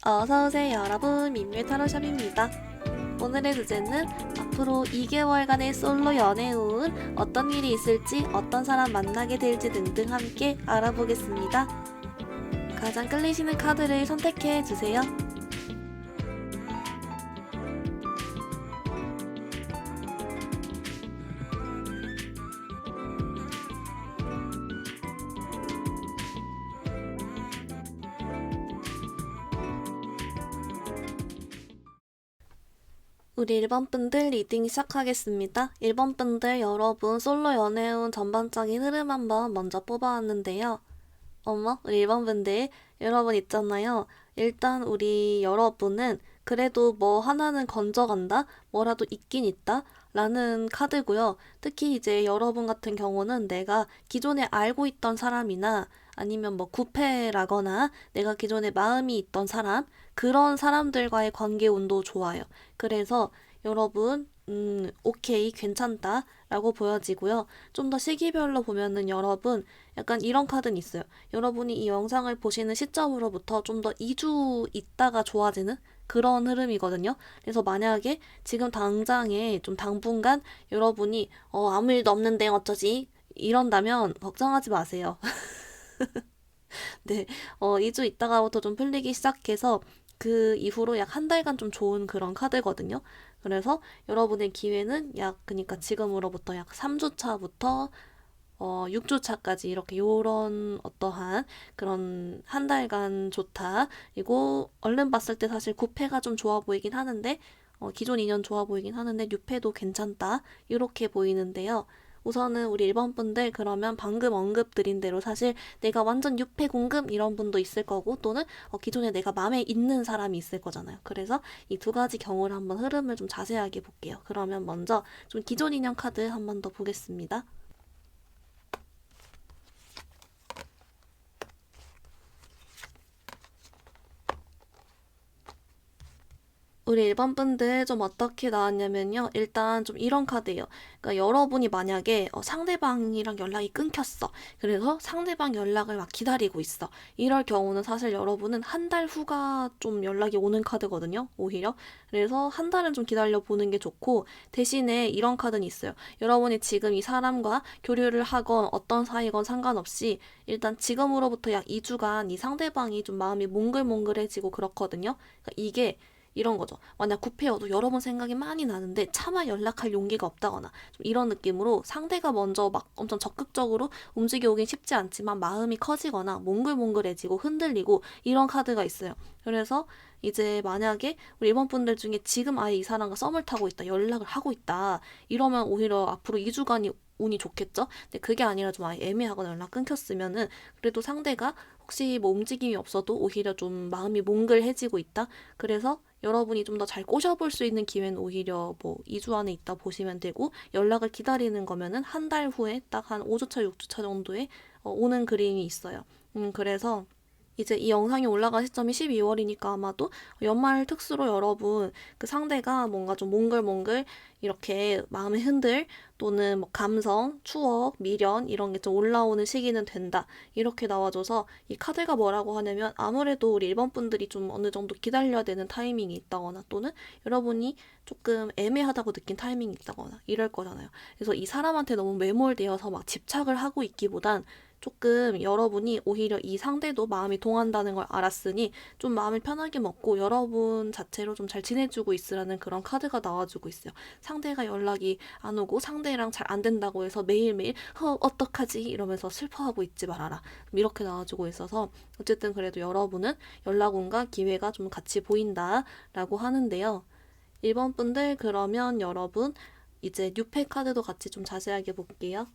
어서오세요 여러분, 민묘 타로샵입니다. 오늘의 주제는 앞으로 2개월간의 솔로 연애 후 어떤 일이 있을지, 어떤 사람 만나게 될지 등등 함께 알아보겠습니다. 가장 끌리시는 카드를 선택해 주세요. 우리 1번 분들 리딩 시작하겠습니다. 1번 분들 여러분 솔로 연애 운 전반적인 흐름 한번 먼저 뽑아왔는데요. 어머, 우리 1번 분들 여러분 있잖아요. 일단 우리 여러분은 그래도 뭐 하나는 건져간다? 뭐라도 있긴 있다? 라는 카드고요. 특히 이제 여러분 같은 경우는 내가 기존에 알고 있던 사람이나 아니면 뭐 구패라거나 내가 기존에 마음이 있던 사람, 그런 사람들과의 관계 운도 좋아요. 그래서 여러분, 오케이, 괜찮다 라고 보여지고요. 좀 더 시기별로 보면은 여러분, 약간 이런 카드는 있어요. 여러분이 이 영상을 보시는 시점으로부터 좀 더 2주 있다가 좋아지는 그런 흐름이거든요. 그래서 만약에 지금 당장에 좀 당분간 여러분이 아무 일도 없는데 어쩌지? 이런다면 걱정하지 마세요. 네, 2주 있다가부터 좀 풀리기 시작해서 그 이후로 약 한 달간 좀 좋은 그런 카드거든요. 그래서 여러분의 기회는 그니까 지금으로부터 약 3주 차부터 6주 차까지 이렇게 요런 어떠한 그런 한 달간 좋다. 그리고 얼른 봤을 때 사실 9패가 좀 좋아 보이긴 하는데, 기존 인연 좋아 보이긴 하는데 6패도 괜찮다. 이렇게 보이는데요. 우선은 우리 1번 분들 그러면 방금 언급드린 대로 사실 내가 완전 6패 공금 이런 분도 있을 거고, 또는 기존에 내가 마음에 있는 사람이 있을 거잖아요. 그래서 이 두 가지 경우를 한번 흐름을 좀 자세하게 볼게요. 그러면 먼저 좀 기존 인연 카드 한 번 더 보겠습니다. 우리 1번 분들 좀 어떻게 나왔냐면요. 일단 좀 이런 카드예요. 그러니까 여러분이 만약에 상대방이랑 연락이 끊겼어. 그래서 상대방 연락을 막 기다리고 있어. 이럴 경우는 사실 여러분은 한 달 후가 좀 연락이 오는 카드거든요. 오히려. 그래서 한 달은 좀 기다려 보는 게 좋고, 대신에 이런 카드는 있어요. 여러분이 지금 이 사람과 교류를 하건 어떤 사이건 상관없이 일단 지금으로부터 약 2주간 이 상대방이 좀 마음이 몽글몽글해지고 그렇거든요. 그러니까 이게 이런 거죠. 만약 구패여도 여러 번 생각이 많이 나는데 차마 연락할 용기가 없다거나 좀 이런 느낌으로 상대가 먼저 막 엄청 적극적으로 움직여 오긴 쉽지 않지만 마음이 커지거나 몽글몽글해지고 흔들리고 이런 카드가 있어요. 그래서 이제 만약에 우리 일본 분들 중에 지금 아예 이 사람과 썸을 타고 있다, 연락을 하고 있다, 이러면 오히려 앞으로 2주간이 운이 좋겠죠? 근데 그게 아니라 좀 아예 애매하거나 연락 끊겼으면은 그래도 상대가 혹시 뭐 움직임이 없어도 오히려 좀 마음이 몽글해지고 있다? 그래서 여러분이 좀 더 잘 꼬셔볼 수 있는 기회는 오히려 뭐 2주 안에 있다 보시면 되고, 연락을 기다리는 거면은 한 달 후에 딱 한 5주차, 6주차 정도에 오는 그림이 있어요. 그래서 이제 이 영상이 올라간 시점이 12월이니까 아마도 연말 특수로 여러분 그 상대가 뭔가 좀 몽글몽글 이렇게 마음의 흔들 또는 뭐 감성, 추억, 미련 이런 게 좀 올라오는 시기는 된다. 이렇게 나와줘서 이 카드가 뭐라고 하냐면 아무래도 우리 일본 분들이 좀 어느 정도 기다려야 되는 타이밍이 있다거나 또는 여러분이 조금 애매하다고 느낀 타이밍이 있다거나 이럴 거잖아요. 그래서 이 사람한테 너무 매몰되어서 막 집착을 하고 있기보단 조금 여러분이 오히려 이 상대도 마음이 동한다는 걸 알았으니 좀 마음을 편하게 먹고 여러분 자체로 좀 잘 지내주고 있으라는 그런 카드가 나와주고 있어요. 상대가 연락이 안 오고 상대랑 잘 안 된다고 해서 매일매일 어떡하지 이러면서 슬퍼하고 있지 말아라, 이렇게 나와주고 있어서 어쨌든 그래도 여러분은 연락운과 기회가 좀 같이 보인다라고 하는데요. 1번 분들 그러면 여러분 이제 뉴페 카드도 같이 좀 자세하게 볼게요.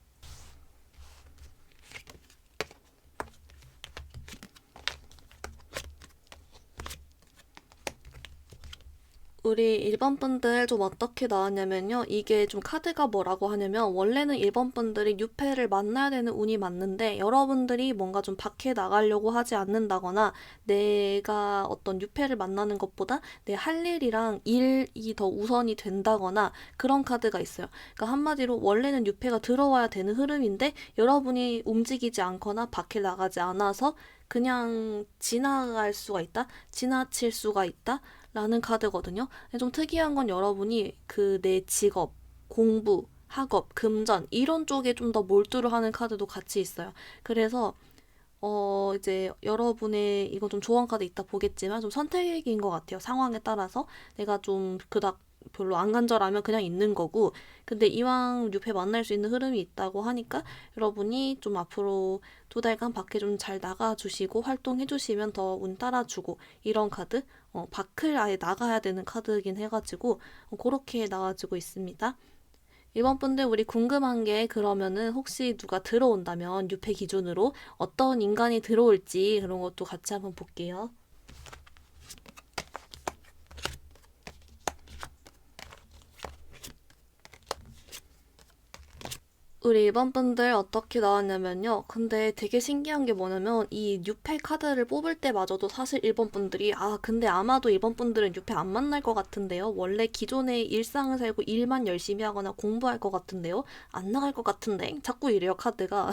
우리 1번 분들 좀 어떻게 나왔냐면요. 이게 좀 카드가 뭐라고 하냐면 원래는 1번 분들이 뉴페를 만나야 되는 운이 맞는데 여러분들이 뭔가 좀 밖에 나가려고 하지 않는다거나 내가 어떤 뉴페를 만나는 것보다 내 할 일이랑 일이 더 우선이 된다거나 그런 카드가 있어요. 그러니까 한마디로 원래는 뉴페가 들어와야 되는 흐름인데 여러분이 움직이지 않거나 밖에 나가지 않아서 그냥 지나갈 수가 있다? 지나칠 수가 있다? 라는 카드거든요. 좀 특이한 건 여러분이 그 내 직업, 공부, 학업, 금전 이런 쪽에 좀 더 몰두를 하는 카드도 같이 있어요. 그래서 이제 여러분의 이거 좀 조언 카드 이따 보겠지만 좀 선택인 것 같아요. 상황에 따라서 내가 좀 그닥 별로 안 간절하면 그냥 있는 거고, 근데 이왕 뉴페 만날 수 있는 흐름이 있다고 하니까 여러분이 좀 앞으로 2달간 밖에 좀 잘 나가주시고 활동해주시면 더 운 따라주고 이런 카드, 밖을 아예 나가야 되는 카드이긴 해가지고 그렇게 나와주고 있습니다. 이번 분들 우리 궁금한 게 그러면은 혹시 누가 들어온다면 뉴페 기준으로 어떤 인간이 들어올지 그런 것도 같이 한번 볼게요. 우리 일반 분들 어떻게 나왔냐면요. 근데 되게 신기한 게 뭐냐면 이 뉴페 카드를 뽑을 때마저도 사실 일본 분들이 근데 아마도 일본 분들은 뉴페 안 만날 것 같은데요. 원래 기존의 일상을 살고 일만 열심히 하거나 공부할 것 같은데요. 안 나갈 것 같은데 자꾸 이래요 카드가.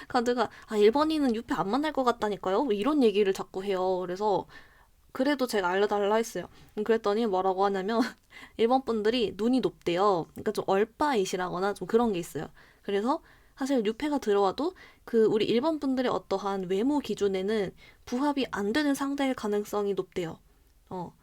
카드가 일본인은 뉴페 안 만날 것 같다니까요. 뭐 이런 얘기를 자꾸 해요. 그래서 그래도 제가 알려달라 했어요. 그랬더니 뭐라고 하냐면 일본 분들이 눈이 높대요. 그러니까 좀 얼빠이시라거나 좀 그런 게 있어요. 그래서 사실 뉴페가 들어와도 그 우리 일본 분들의 어떠한 외모 기준에는 부합이 안 되는 상대일 가능성이 높대요. 어.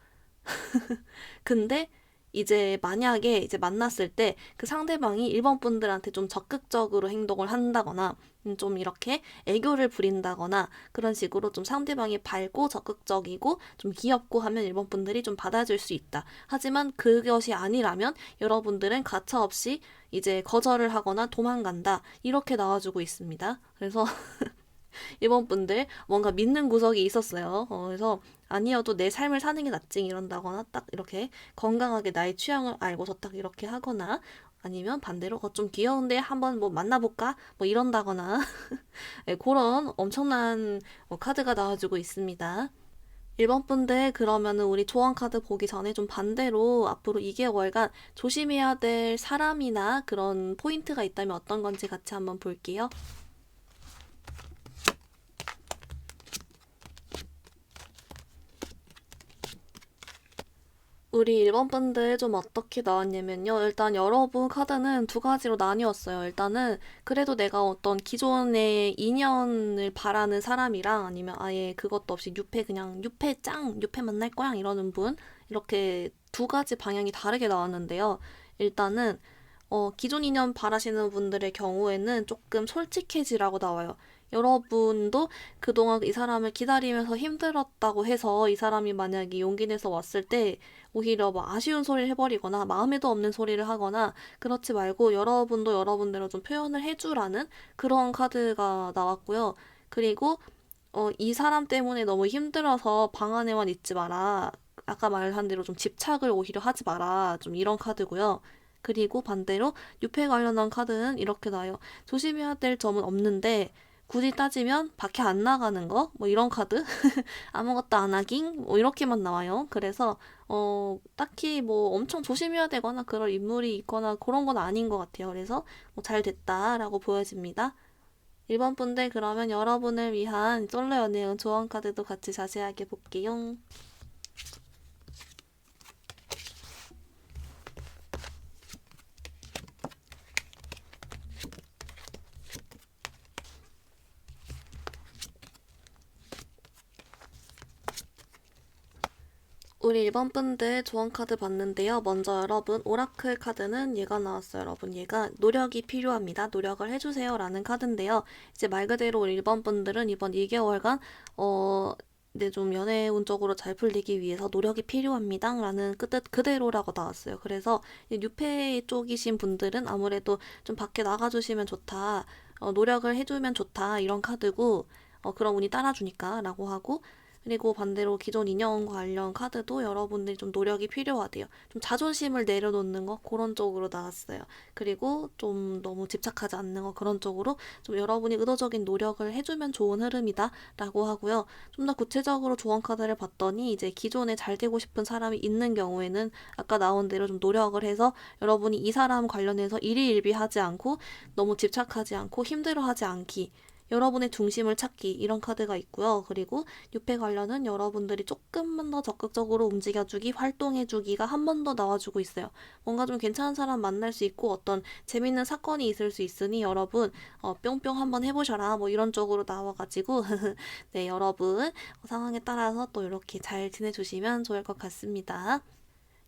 근데 이제 만약에 이제 만났을 때 그 상대방이 일본 분들한테 좀 적극적으로 행동을 한다거나 좀 이렇게 애교를 부린다거나 그런 식으로 좀 상대방이 밝고 적극적이고 좀 귀엽고 하면 일본 분들이 좀 받아줄 수 있다. 하지만 그것이 아니라면 여러분들은 가차없이 이제 거절을 하거나 도망간다. 이렇게 나와주고 있습니다. 그래서 일본 분들 뭔가 믿는 구석이 있었어요. 그래서 아니어도 내 삶을 사는 게 낫지 이런다거나 딱 이렇게 건강하게 나의 취향을 알고서 딱 이렇게 하거나 아니면 반대로 좀 귀여운데 한번 뭐 만나볼까? 뭐 이런다거나 네, 그런 엄청난 카드가 나와주고 있습니다. 1번 분들 그러면은 우리 조언 카드 보기 전에 좀 반대로 앞으로 2개월간 조심해야 될 사람이나 그런 포인트가 있다면 어떤 건지 같이 한번 볼게요. 우리 1번 분들 좀 어떻게 나왔냐면요. 일단 여러분 카드는 2가지로 나뉘었어요. 일단은 그래도 내가 어떤 기존의 인연을 바라는 사람이랑 아니면 아예 그것도 없이 뉴페 그냥 뉴페 짱, 뉴페 만날 거야 이러는 분 이렇게 2가지 방향이 다르게 나왔는데요. 일단은 기존 인연 바라시는 분들의 경우에는 조금 솔직해지라고 나와요. 여러분도 그동안 이 사람을 기다리면서 힘들었다고 해서 이 사람이 만약에 용기 내서 왔을 때 오히려 뭐 아쉬운 소리를 해버리거나 마음에도 없는 소리를 하거나 그렇지 말고 여러분도 여러분대로 좀 표현을 해주라는 그런 카드가 나왔고요. 그리고 이 사람 때문에 너무 힘들어서 방 안에만 있지 마라. 아까 말한 대로 좀 집착을 오히려 하지 마라. 좀 이런 카드고요. 그리고 반대로 유패 관련한 카드는 이렇게 나와요. 조심해야 될 점은 없는데 굳이 따지면 밖에 안 나가는 거? 뭐 이런 카드? 아무것도 안 하긴? 뭐 이렇게만 나와요. 그래서 딱히 뭐 엄청 조심해야 되거나 그럴 인물이 있거나 그런 건 아닌 것 같아요. 그래서 뭐잘 됐다라고 보여집니다. 1번 분들 그러면 여러분을 위한 솔로 연애운 조언 카드도 같이 자세하게 볼게요. 우리 1번 분들 조언 카드 봤는데요. 먼저 여러분 오라클 카드는 얘가 나왔어요. 여러분 얘가 노력이 필요합니다. 노력을 해주세요 라는 카드인데요. 이제 말 그대로 우리 1번 분들은 이번 2개월간 네, 좀 연애 운적으로 잘 풀리기 위해서 노력이 필요합니다. 라는 뜻 그대로라고 나왔어요. 그래서 뉴페 쪽이신 분들은 아무래도 좀 밖에 나가주시면 좋다. 노력을 해주면 좋다. 이런 카드고, 그런 운이 따라주니까 라고 하고, 그리고 반대로 기존 인연 관련 카드도 여러분들이 좀 노력이 필요하대요. 좀 자존심을 내려놓는 거 그런 쪽으로 나왔어요. 그리고 좀 너무 집착하지 않는 거 그런 쪽으로 좀 여러분이 의도적인 노력을 해주면 좋은 흐름이다 라고 하고요. 좀 더 구체적으로 조언 카드를 봤더니 이제 기존에 잘 되고 싶은 사람이 있는 경우에는 아까 나온 대로 좀 노력을 해서 여러분이 이 사람 관련해서 일희일비하지 않고 너무 집착하지 않고 힘들어하지 않기 여러분의 중심을 찾기 이런 카드가 있고요. 그리고 6패 관련은 여러분들이 조금만 더 적극적으로 움직여주기, 활동해주기가 한 번 더 나와주고 있어요. 뭔가 좀 괜찮은 사람 만날 수 있고 어떤 재밌는 사건이 있을 수 있으니 여러분 뿅뿅 한번 해보셔라 뭐 이런 쪽으로 나와가지고 네, 여러분 상황에 따라서 또 이렇게 잘 지내주시면 좋을 것 같습니다.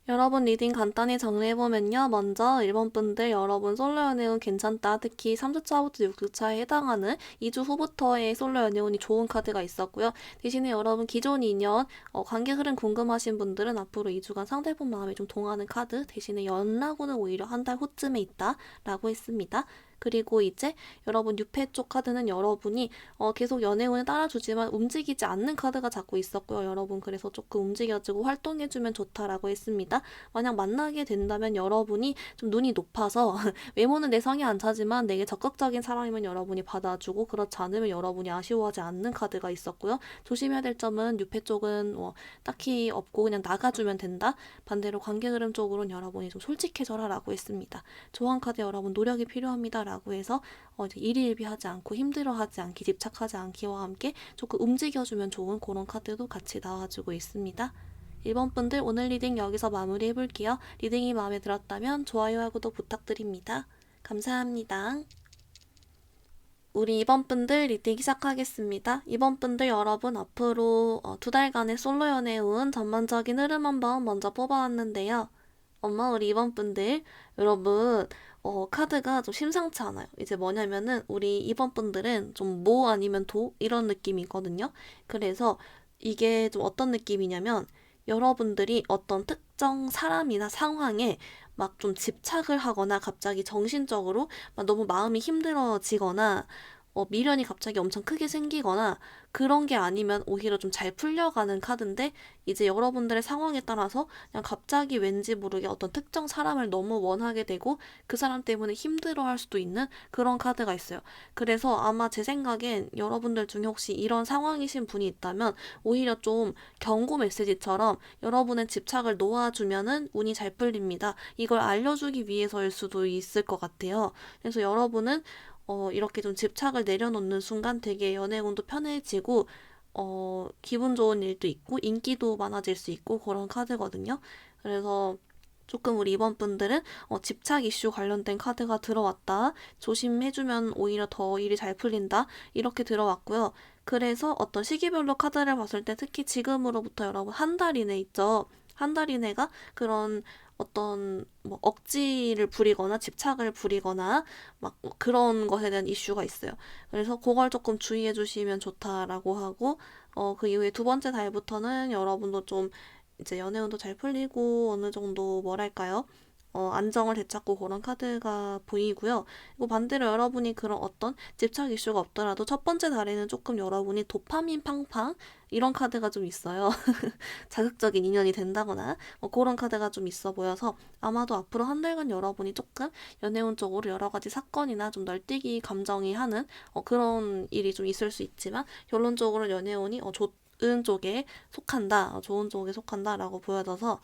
여러분 리딩 간단히 정리해보면요. 먼저 1번 분들 여러분 솔로 연애운 괜찮다. 특히 3주차부터 6주차에 해당하는 2주 후부터의 솔로 연애운이 좋은 카드가 있었고요. 대신에 여러분 기존 인연 관계 흐름 궁금하신 분들은 앞으로 2주간 상대방 마음에 좀 동하는 카드 대신에 연락운은 오히려 한 달 후쯤에 있다 라고 했습니다. 그리고 이제 여러분 6패 쪽 카드는 여러분이 계속 연애운을 따라주지만 움직이지 않는 카드가 자꾸 있었고요. 여러분 그래서 조금 움직여주고 활동해주면 좋다라고 했습니다. 만약 만나게 된다면 여러분이 좀 눈이 높아서 외모는 내 성에 안 차지만 내게 적극적인 사람이면 여러분이 받아주고 그렇지 않으면 여러분이 아쉬워하지 않는 카드가 있었고요. 조심해야 될 점은 6패 쪽은 딱히 없고 그냥 나가주면 된다. 반대로 관계 흐름 쪽으로는 여러분이 좀 솔직해져라 라고 했습니다. 조언 카드 여러분 노력이 필요합니다 라고 해서 이제 일희일비하지 않고 힘들어하지 않기 집착하지 않기와 함께 조금 움직여주면 좋은 그런 카드도 같이 나와주고 있습니다. 1번 분들 오늘 리딩 여기서 마무리 해볼게요. 리딩이 마음에 들었다면 좋아요와 구독 부탁드립니다. 감사합니다. 우리 2번 분들 리딩 시작하겠습니다. 2번 분들 여러분 앞으로 2달간의 솔로 연애 운 전반적인 흐름 한번 먼저 뽑아왔는데요. 우리 2번 분들 여러분 카드가 좀 심상치 않아요. 이제 뭐냐면은 우리 2번 분들은 좀 모 아니면 도 이런 느낌이거든요. 그래서 이게 좀 어떤 느낌이냐면 여러분들이 어떤 특정 사람이나 상황에 막 좀 집착을 하거나 갑자기 정신적으로 막 너무 마음이 힘들어지거나 미련이 갑자기 엄청 크게 생기거나 그런 게 아니면 오히려 좀 잘 풀려가는 카드인데 이제 여러분들의 상황에 따라서 그냥 갑자기 왠지 모르게 어떤 특정 사람을 너무 원하게 되고 그 사람 때문에 힘들어할 수도 있는 그런 카드가 있어요. 그래서 아마 제 생각엔 여러분들 중에 혹시 이런 상황이신 분이 있다면 오히려 좀 경고 메시지처럼 여러분의 집착을 놓아주면은 운이 잘 풀립니다. 이걸 알려주기 위해서일 수도 있을 것 같아요. 그래서 여러분은 이렇게 좀 집착을 내려놓는 순간 되게 연애운도 편해지고, 기분 좋은 일도 있고, 인기도 많아질 수 있고, 그런 카드거든요. 그래서 조금 우리 이번 분들은 집착 이슈 관련된 카드가 들어왔다. 조심해주면 오히려 더 일이 잘 풀린다. 이렇게 들어왔고요. 그래서 어떤 시기별로 카드를 봤을 때 특히 지금으로부터 여러분 한 달 이내 있죠. 한 달 이내가 그런 어떤 뭐 억지를 부리거나 집착을 부리거나 막 그런 것에 대한 이슈가 있어요. 그래서 그걸 조금 주의해 주시면 좋다라고 하고 그 이후에 두 번째 달부터는 여러분도 좀 이제 연애운도 잘 풀리고 어느 정도 뭐랄까요? 안정을 되찾고 그런 카드가 보이고요. 그리고 반대로 여러분이 그런 어떤 집착 이슈가 없더라도 첫 번째 달에는 조금 여러분이 도파민 팡팡 이런 카드가 좀 있어요. 자극적인 인연이 된다거나 그런 카드가 좀 있어 보여서 아마도 앞으로 한 달간 여러분이 조금 연애운 쪽으로 여러 가지 사건이나 좀 널뛰기 감정이 하는 그런 일이 좀 있을 수 있지만 결론적으로 연애운이 좋은 쪽에 속한다, 좋은 쪽에 속한다라고 보여져서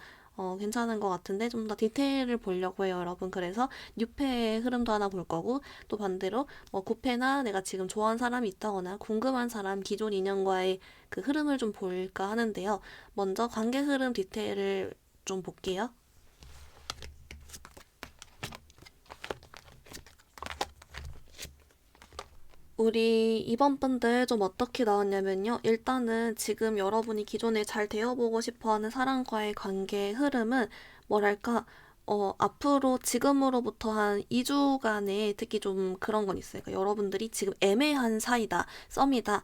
괜찮은 것 같은데 좀 더 디테일을 보려고 해요, 여러분. 그래서 6패의 흐름도 하나 볼 거고 또 반대로 9패나 내가 지금 좋아하는 사람이 있다거나 궁금한 사람 기존 인연과의 그 흐름을 좀 볼까 하는데요. 먼저 관계 흐름 디테일을 좀 볼게요. 우리 이번 분들 좀 어떻게 나왔냐면요. 일단은 지금 여러분이 기존에 잘 되어보고 싶어하는 사람과의 관계의 흐름은 뭐랄까 앞으로 지금으로부터 한 2주간에 특히 좀 그런 건 있어요. 그러니까 여러분들이 지금 애매한 사이다, 썸이다.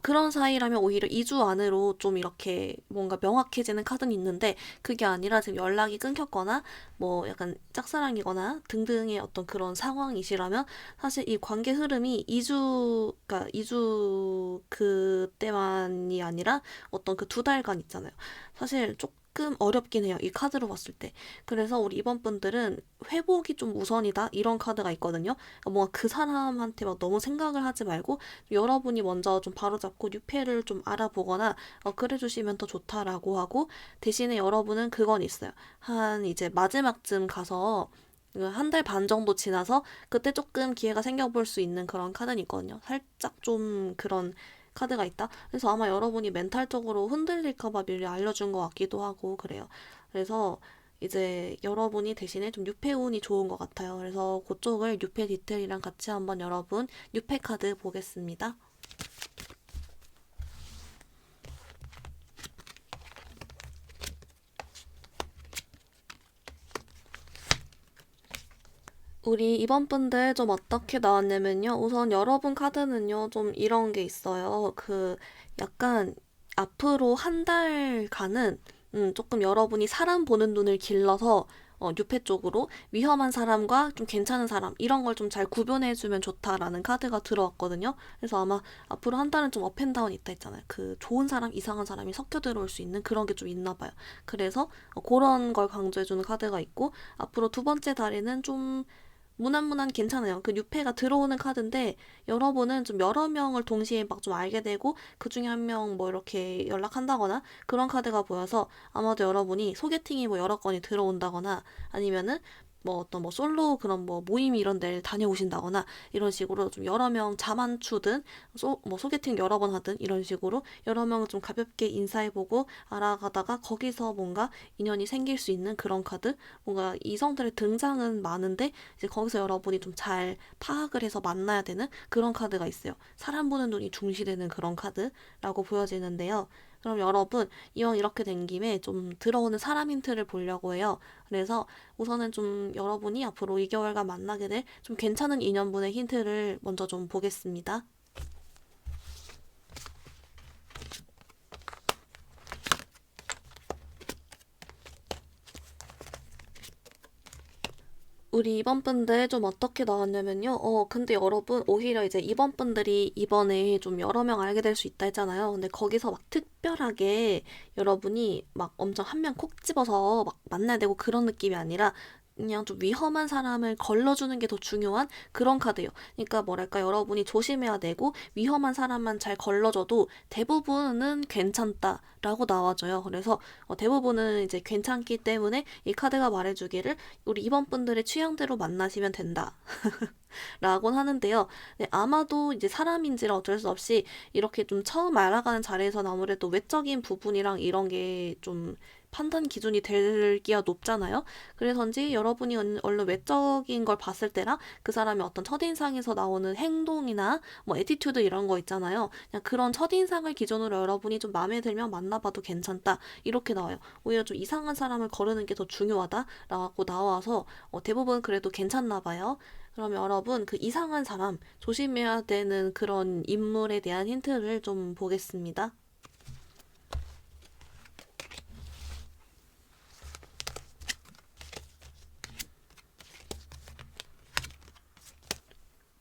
그런 사이라면 오히려 2주 안으로 좀 이렇게 뭔가 명확해지는 카드는 있는데 그게 아니라 지금 연락이 끊겼거나 뭐 약간 짝사랑이거나 등등의 어떤 그런 상황이시라면 사실 이 관계 흐름이 2주 그때만이 아니라 어떤 그 2달간 있잖아요. 사실 조금 어렵긴 해요. 이 카드로 봤을 때. 그래서 우리 이번 분들은 회복이 좀 우선이다. 이런 카드가 있거든요. 그러니까 뭔가 그 사람한테 막 너무 생각을 하지 말고 여러분이 먼저 좀 바로잡고 뉴페를 좀 알아보거나 그래 주시면 더 좋다라고 하고 대신에 여러분은 그건 있어요. 한 이제 마지막쯤 가서 한 달 반 정도 지나서 그때 조금 기회가 생겨볼 수 있는 그런 카드는 있거든요. 살짝 좀 그런 카드가 있다. 그래서 아마 여러분이 멘탈적으로 흔들릴까봐 미리 알려준 것 같기도 하고 그래요. 그래서 이제 여러분이 대신에 좀 유패운이 좋은 것 같아요. 그래서 그쪽을 유패 디테일이랑 같이 한번 여러분 유패 카드 보겠습니다. 우리 이번 분들 좀 어떻게 나왔냐면요. 우선 여러분 카드는요, 좀 이런 게 있어요. 약간 앞으로 한 달간은 조금 여러분이 사람 보는 눈을 길러서 뉴페 쪽으로 위험한 사람과 좀 괜찮은 사람 이런 걸 좀 잘 구분해주면 좋다라는 카드가 들어왔거든요. 그래서 아마 앞으로 한 달은 좀 업앤다운 있다 했잖아요. 그 좋은 사람, 이상한 사람이 섞여 들어올 수 있는 그런 게 좀 있나 봐요. 그래서 그런 걸 강조해주는 카드가 있고 앞으로 두 번째 달에는 좀 무난무난 괜찮아요. 그 뉴페가 들어오는 카드인데 여러분은 좀 여러 명을 동시에 막 좀 알게 되고 그 중에 한 명 뭐 이렇게 연락한다거나 그런 카드가 보여서 아마도 여러분이 소개팅이 뭐 여러 건이 들어온다거나 아니면은 뭐 어떤 뭐 솔로 그런 뭐 모임 이런 데를 다녀오신다거나 이런 식으로 좀 여러 명 자만추든 뭐 소개팅 여러 번 하든 이런 식으로 여러 명을 좀 가볍게 인사해보고 알아가다가 거기서 뭔가 인연이 생길 수 있는 그런 카드 뭔가 이성들의 등장은 많은데 이제 거기서 여러분이 좀 잘 파악을 해서 만나야 되는 그런 카드가 있어요. 사람 보는 눈이 중시되는 그런 카드라고 보여지는데요. 그럼 여러분, 이왕 이렇게 된 김에 좀 들어오는 사람 힌트를 보려고 해요. 그래서 우선은 좀 여러분이 앞으로 2개월간 만나게 될 좀 괜찮은 인연분의 힌트를 먼저 좀 보겠습니다. 우리 이번 분들 좀 어떻게 나왔냐면요. 근데 여러분, 오히려 이제 이번 분들이 이번에 좀 여러 명 알게 될 수 있다 했잖아요. 근데 거기서 막 특별하게 여러분이 막 엄청 한 명 콕 집어서 막 만나야 되고 그런 느낌이 아니라 그냥 좀 위험한 사람을 걸러주는 게 더 중요한 그런 카드예요. 그러니까 뭐랄까 여러분이 조심해야 되고 위험한 사람만 잘 걸러줘도 대부분은 괜찮다라고 나와줘요. 그래서 대부분은 이제 괜찮기 때문에 이 카드가 말해주기를 우리 이번 분들의 취향대로 만나시면 된다. 라곤 하는데요. 네, 아마도 이제 사람인지라 어쩔 수 없이 이렇게 좀 처음 알아가는 자리에서는 아무래도 외적인 부분이랑 이런 게 좀 판단 기준이 되기가 높잖아요. 그래서인지 여러분이 얼른 외적인 걸 봤을 때랑 그 사람의 어떤 첫인상에서 나오는 행동이나 뭐 에티튜드 이런 거 있잖아요. 그냥 그런 첫인상을 기준으로 여러분이 좀 마음에 들면 만나봐도 괜찮다. 이렇게 나와요. 오히려 좀 이상한 사람을 거르는 게 더 중요하다라고 나와서 대부분 그래도 괜찮나 봐요. 그럼 여러분, 그 이상한 사람, 조심해야 되는 그런 인물에 대한 힌트를 좀 보겠습니다.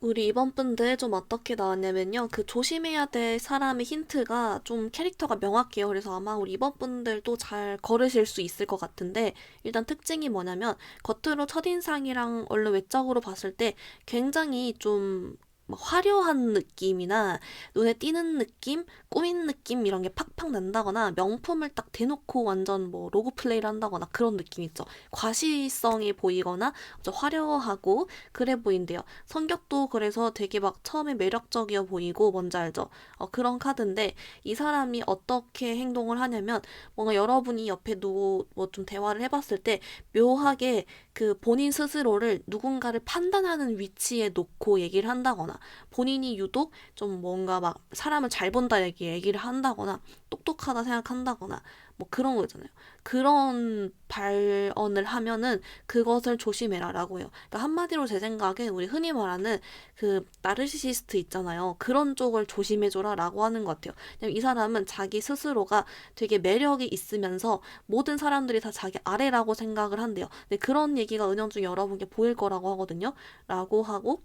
우리 이번 분들 좀 어떻게 나왔냐면요. 그 조심해야 될 사람의 힌트가 좀 캐릭터가 명확해요. 그래서 아마 우리 이번 분들도 잘 걸으실 수 있을 것 같은데, 일단 특징이 뭐냐면, 겉으로 첫인상이랑 얼른 외적으로 봤을 때 굉장히 좀 화려한 느낌이나 눈에 띄는 느낌, 꾸민 느낌 이런 게 팍팍 난다거나 명품을 딱 대놓고 완전 뭐 로고 플레이를 한다거나 그런 느낌 있죠. 과시성이 보이거나 좀 화려하고 그래 보인대요. 성격도 그래서 되게 막 처음에 매력적이어 보이고 뭔지 알죠? 그런 카드인데 이 사람이 어떻게 행동을 하냐면 뭔가 여러분이 옆에 누구 뭐 좀 대화를 해봤을 때 묘하게 그 본인 스스로를 누군가를 판단하는 위치에 놓고 얘기를 한다거나 본인이 유독 좀 뭔가 막 사람을 잘 본다 얘기를 한다거나 똑똑하다 생각한다거나 뭐 그런 거 있잖아요. 그런 발언을 하면은 그것을 조심해라 라고 해요. 그러니까 한마디로 제 생각에 우리 흔히 말하는 그 나르시시스트 있잖아요. 그런 쪽을 조심해줘라 라고 하는 것 같아요. 왜냐면 이 사람은 자기 스스로가 되게 매력이 있으면서 모든 사람들이 다 자기 아래라고 생각을 한대요. 근데 그런 얘기가 은연중에 여러분께 보일 거라고 하거든요. 라고 하고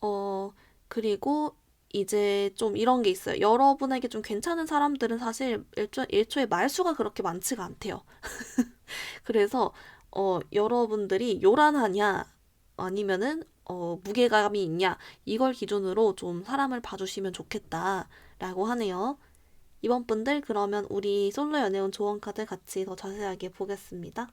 어, 그리고 이제 좀 이런 게 있어요. 여러분에게 좀 괜찮은 사람들은 사실 일초에 말수가 그렇게 많지가 않대요. 그래서, 여러분들이 요란하냐, 아니면은, 무게감이 있냐, 이걸 기준으로 좀 사람을 봐주시면 좋겠다라고 하네요. 이번 분들, 그러면 우리 솔로 연애운 조언 카드 같이 더 자세하게 보겠습니다.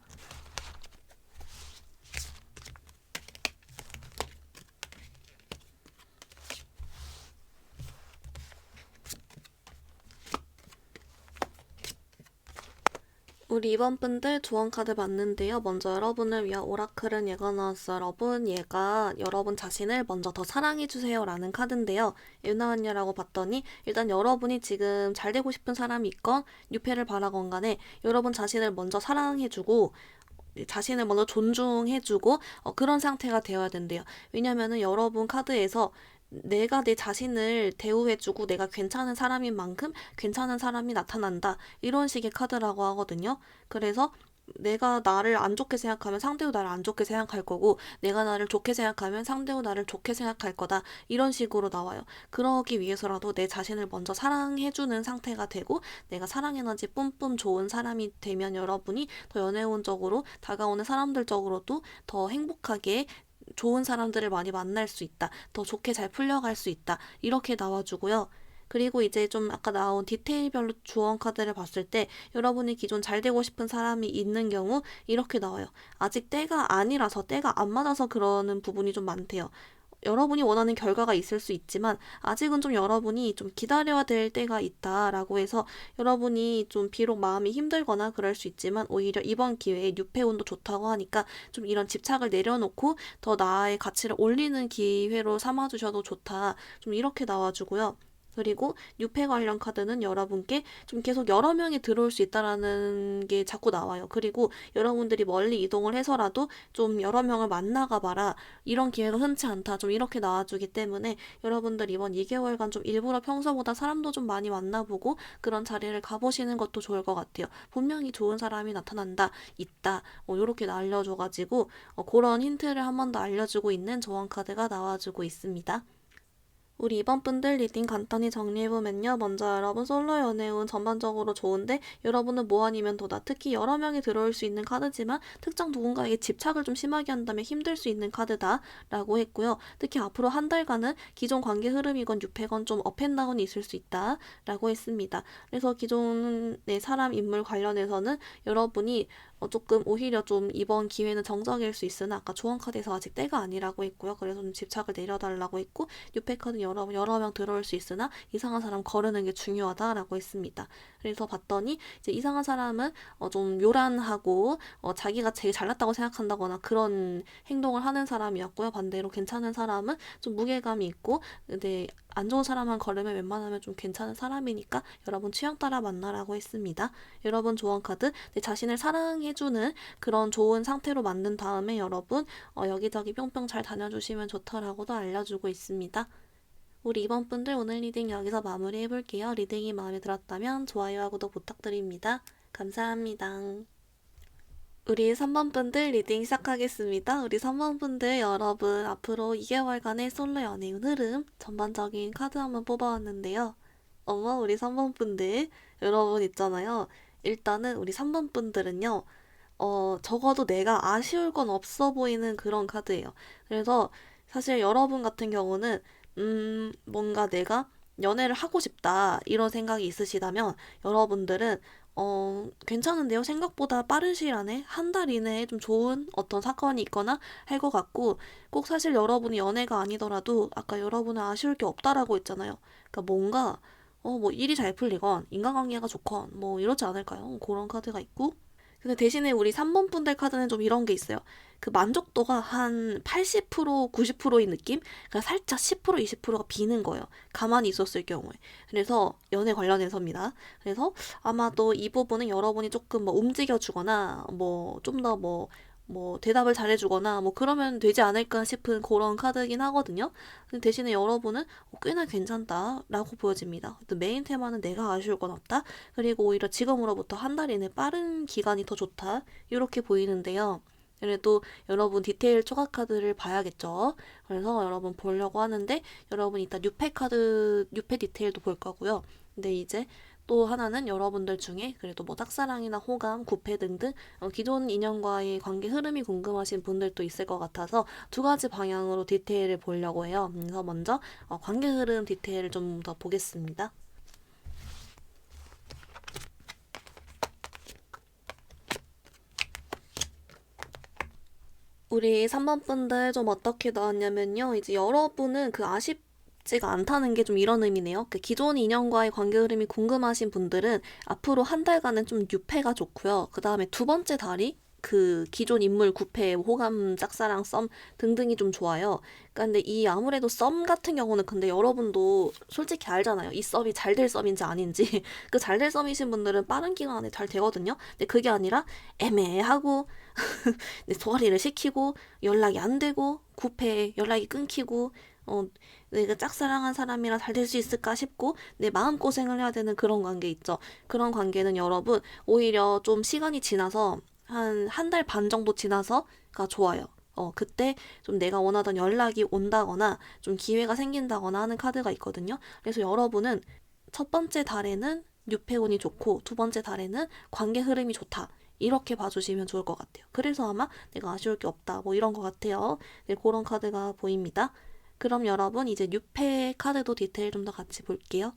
우리 이번 분들 조언 카드 봤는데요. 먼저 여러분을 위한 오라클은 얘가 나왔어요. 여러분, 얘가 여러분 자신을 먼저 더 사랑해주세요 라는 카드인데요. 왜 나왔냐라고 봤더니 일단 여러분이 지금 잘 되고 싶은 사람이 있건 유패를 바라건 간에 여러분 자신을 먼저 사랑해주고 자신을 먼저 존중해주고 그런 상태가 되어야 된대요. 왜냐면은 여러분 카드에서 내가 내 자신을 대우해주고 내가 괜찮은 사람인 만큼 괜찮은 사람이 나타난다. 이런 식의 카드라고 하거든요. 그래서 내가 나를 안 좋게 생각하면 상대도 나를 안 좋게 생각할 거고 내가 나를 좋게 생각하면 상대도 나를 좋게 생각할 거다. 이런 식으로 나와요. 그러기 위해서라도 내 자신을 먼저 사랑해주는 상태가 되고 내가 사랑 에너지 뿜뿜 좋은 사람이 되면 여러분이 더 연애운적으로 다가오는 사람들적으로도 더 행복하게 좋은 사람들을 많이 만날 수 있다. 더 좋게 잘 풀려갈 수 있다. 이렇게 나와주고요. 그리고 이제 좀 아까 나온 디테일별로 주원 카드를 봤을 때 여러분이 기존 잘 되고 싶은 사람이 있는 경우 이렇게 나와요. 아직 때가 아니라서 때가 안 맞아서 그러는 부분이 좀 많대요. 여러분이 원하는 결과가 있을 수 있지만 아직은 좀 여러분이 좀 기다려야 될 때가 있다라고 해서 여러분이 좀 비록 마음이 힘들거나 그럴 수 있지만 오히려 이번 기회에 뉴페온도 좋다고 하니까 좀 이런 집착을 내려놓고 더 나의 가치를 올리는 기회로 삼아주셔도 좋다. 좀 이렇게 나와주고요. 그리고 유패 관련 카드는 여러분께 좀 계속 여러 명이 들어올 수 있다라는 게 자꾸 나와요. 그리고 여러분들이 멀리 이동을 해서라도 좀 여러 명을 만나가 봐라. 이런 기회가 흔치 않다. 좀 이렇게 나와주기 때문에 여러분들 이번 2개월간 좀 일부러 평소보다 사람도 좀 많이 만나보고 그런 자리를 가보시는 것도 좋을 것 같아요. 분명히 좋은 사람이 나타난다, 있다. 이렇게 알려줘가지고 그런 힌트를 한 번 더 알려주고 있는 조언 카드가 나와주고 있습니다. 우리 이번 분들 리딩 간단히 정리해보면요. 먼저 여러분 솔로 연애운 전반적으로 좋은데 여러분은 뭐 아니면 도다. 특히 여러 명이 들어올 수 있는 카드지만 특정 누군가에게 집착을 좀 심하게 한다면 힘들 수 있는 카드다 라고 했고요. 특히 앞으로 한 달간은 기존 관계 흐름이건 유패건 좀 업앤다운이 있을 수 있다 라고 했습니다. 그래서 기존의 사람 인물 관련해서는 여러분이 조금 오히려 좀 이번 기회는 정적일 수 있으나 아까 조언 카드에서 아직 때가 아니라고 했고요. 그래서 좀 집착을 내려달라고 했고 유패카드는 여러 명 들어올 수 있으나 이상한 사람 거르는 게 중요하다라고 했습니다. 그래서 봤더니 이제 이상한 사람은 좀 요란하고 자기가 제일 잘났다고 생각한다거나 그런 행동을 하는 사람이었고요. 반대로 괜찮은 사람은 좀 무게감이 있고 근데 안 좋은 사람만 걸으면 웬만하면 좀 괜찮은 사람이니까 여러분 취향 따라 만나라고 했습니다. 여러분 조언 카드 내 자신을 사랑해주는 그런 좋은 상태로 만든 다음에 여러분 여기저기 뿅뿅 잘 다녀주시면 좋다라고도 알려주고 있습니다. 우리 이번 분들 오늘 리딩 여기서 마무리해볼게요. 리딩이 마음에 들었다면 좋아요와 구독 부탁드립니다. 감사합니다. 우리 3번 분들 리딩 시작하겠습니다. 우리 3번 분들 여러분 앞으로 2개월간의 솔로 연애운 흐름 전반적인 카드 한번 뽑아왔는데요. 어머 우리 3번 분들 여러분 있잖아요. 일단은 우리 3번 분들은요. 적어도 내가 아쉬울 건 없어 보이는 그런 카드예요. 그래서 사실 여러분 같은 경우는 뭔가 내가 연애를 하고 싶다 이런 생각이 있으시다면 여러분들은 괜찮은데요? 생각보다 빠른 시일 안에 한 달 이내에 좀 좋은 어떤 사건이 있거나 할 것 같고 꼭 사실 여러분이 연애가 아니더라도 아까 여러분은 아쉬울 게 없다라고 했잖아요. 그러니까 뭔가 뭐 일이 잘 풀리건 인간관계가 좋건 뭐 이렇지 않을까요? 그런 카드가 있고 근데 대신에 우리 3번 분들 카드는 좀 이런 게 있어요. 그 만족도가 한 80%, 90%인 느낌? 그러니까 살짝 10%, 20%가 비는 거예요. 가만히 있었을 경우에. 그래서 연애 관련해서입니다. 그래서 아마도 이 부분은 여러분이 조금 뭐 움직여주거나 뭐 좀 더 뭐 대답을 잘해주거나 뭐 그러면 되지 않을까 싶은 그런 카드긴 하거든요. 근데 대신에 여러분은 꽤나 괜찮다라고 보여집니다. 메인 테마는 내가 아쉬울 건 없다. 그리고 오히려 지금으로부터 한 달 이내 빠른 기간이 더 좋다. 이렇게 보이는데요. 그래도 여러분 디테일 초과 카드를 봐야겠죠. 그래서 여러분 보려고 하는데 여러분 이따 뉴페 카드, 뉴페 디테일도 볼 거고요. 근데 이제 또 하나는 여러분들 중에 그래도 뭐 짝사랑이나 호감, 구패 등등 기존 인연과의 관계 흐름이 궁금하신 분들도 있을 것 같아서 두 가지 방향으로 디테일을 보려고 해요. 그래서 먼저 관계 흐름 디테일을 좀 더 보겠습니다. 우리 3번 분들 좀 어떻게 나왔냐면요. 이제 여러분은 그 깊지가 않다는 게 좀 이런 의미네요. 그 기존 인연과의 관계 흐름이 궁금하신 분들은 앞으로 한 달간은 좀 유패가 좋고요. 그 다음에 두 번째 달이 그 기존 인물 구패, 호감, 짝사랑, 썸 등등이 좀 좋아요. 그러니까 근데 이 아무래도 썸 같은 경우는 근데 여러분도 솔직히 알잖아요. 이 썸이 잘 될 썸인지 아닌지. 그 잘 될 썸이신 분들은 빠른 기간 안에 잘 되거든요. 근데 그게 아니라 애매하고 소화리를 시키고 연락이 안 되고 구패 연락이 끊기고 내가 짝사랑한 사람이랑 잘 될 수 있을까 싶고 내 마음고생을 해야 되는 그런 관계 있죠. 그런 관계는 여러분 오히려 좀 시간이 지나서 한 달 반 정도 지나서가 좋아요. 그때 좀 내가 원하던 연락이 온다거나 좀 기회가 생긴다거나 하는 카드가 있거든요. 그래서 여러분은 첫 번째 달에는 뉴페운이 좋고 두 번째 달에는 관계 흐름이 좋다. 이렇게 봐주시면 좋을 것 같아요. 그래서 아마 내가 아쉬울 게 없다. 뭐 이런 것 같아요. 네, 그런 카드가 보입니다. 그럼 여러분 이제 뉴페 카드도 디테일 좀 더 같이 볼게요.